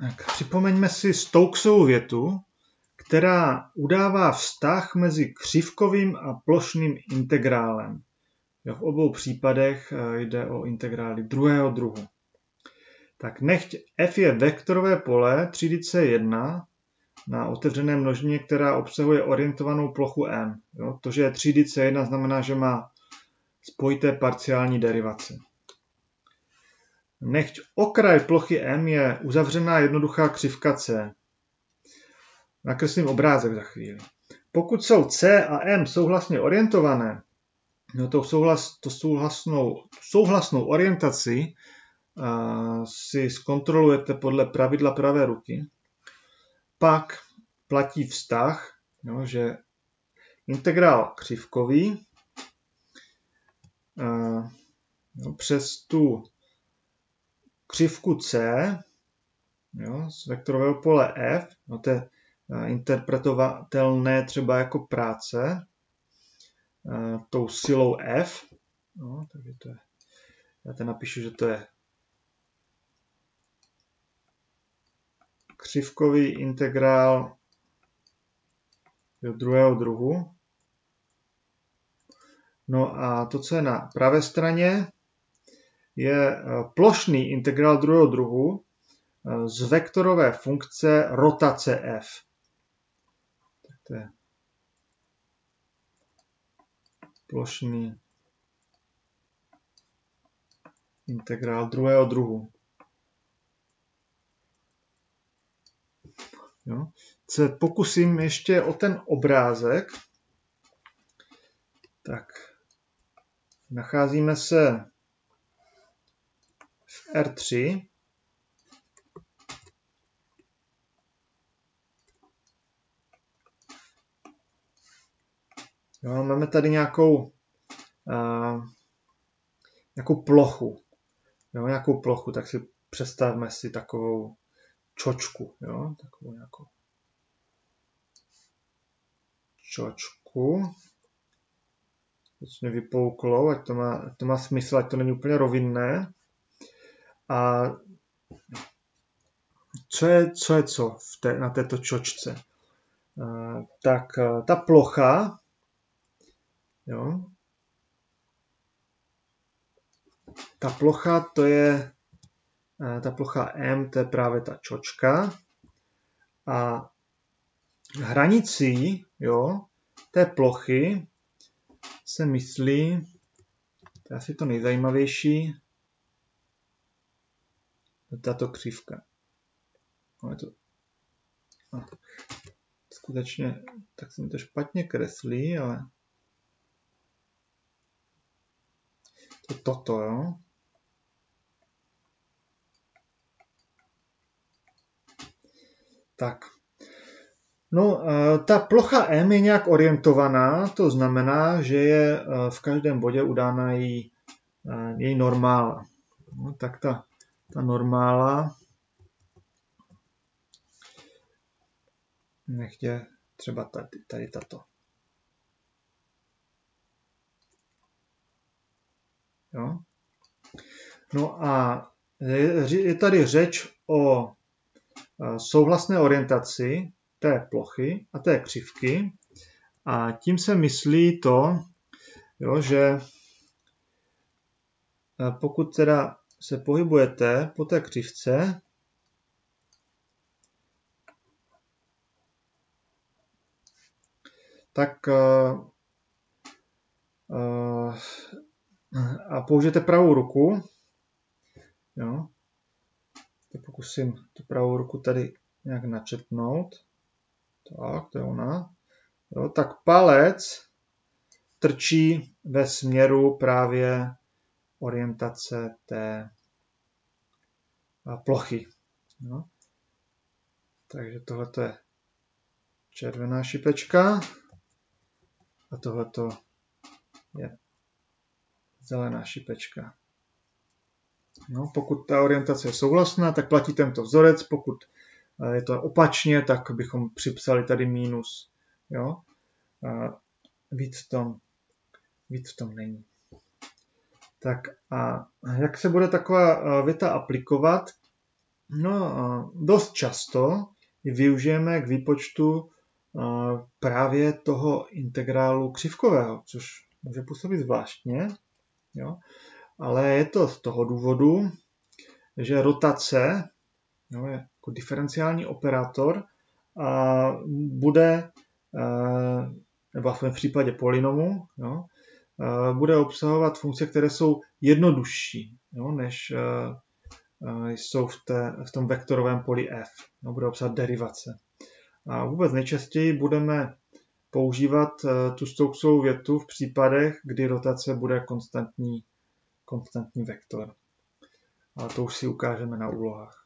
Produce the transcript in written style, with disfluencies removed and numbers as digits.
Tak, připomeňme si Stokesovu větu, která udává vztah mezi křivkovým a plošným integrálem. V obou případech jde o integrály druhého druhu. Tak nechť f je vektorové pole třídy C1 na otevřené množině, která obsahuje orientovanou plochu M. Jo? To, že je třídy C1, znamená, že má spojité parciální derivace. Nechť okraj plochy M je uzavřená jednoduchá křivka C. Nakreslím obrázek za chvíli. Pokud jsou C a M souhlasně orientované, no to souhlasnou orientaci si zkontrolujete podle pravidla pravé ruky, pak platí vztah, no, že integrál křivkový přes tu křivku C jo, z vektorového pole F, no to je interpretovatelné třeba jako práce tou silou F, no, takže to je, já to napíšu, že to je křivkový integrál do druhého druhu. No a to, co je na pravé straně, je plošný integrál druhého druhu z vektorové funkce rotace f. Tak to je plošný integrál druhého druhu. Jo. Se pokusím ještě o ten obrázek. Tak, nacházíme se v R3. Jo, máme tady nějakou plochu. Jo, nějakou plochu, tak si představme si takovou čočku. Jo, takovou nějakou čočku. Začne vypouklou, ať to má smysl, ať to není úplně rovinné. A co je na této čočce? Tak ta plocha, jo, ta plocha to je ta plocha M, to je právě ta čočka. A hranicí, jo, té plochy se myslí, to je asi to nejzajímavější, tato křivka. Skutečně, tak se mi to špatně kreslí, ale to je toto, jo. Tak. No, ta plocha M je nějak orientovaná, to znamená, že je v každém bodě udána její normála. No, tak ta normála nechtě třeba tady tato. Jo? No a je tady řeč o souhlasné orientaci té plochy a té křivky. A tím se myslí to, jo, že pokud teda se pohybujete po té křivce, tak a použijete pravou ruku, jo, tak pokusím tu pravou ruku tady nějak načrtnout, tak, to je ona, jo, tak palec trčí ve směru právě orientace té plochy. Jo. Takže tohle je červená šipečka a tohle je zelená šipečka. No, pokud ta orientace je souhlasná, tak platí tento vzorec, pokud je to opačně, tak bychom připsali tady mínus. Jo? Víc v tom není. Tak a jak se bude taková věta aplikovat? No, dost často využijeme k výpočtu právě toho integrálu křivkového, což může působit zvláštně, jo? Ale je to z toho důvodu, že rotace je jako diferenciální operátor a bude, nebo v případě polynomu, bude obsahovat funkce, které jsou jednodušší, než jsou v tom vektorovém poli f. Bude obsahovat derivace. A vůbec nejčastěji budeme používat tu Stokesovou větu v případech, kdy rotace bude konstantní vektor. A to už si ukážeme na úlohách.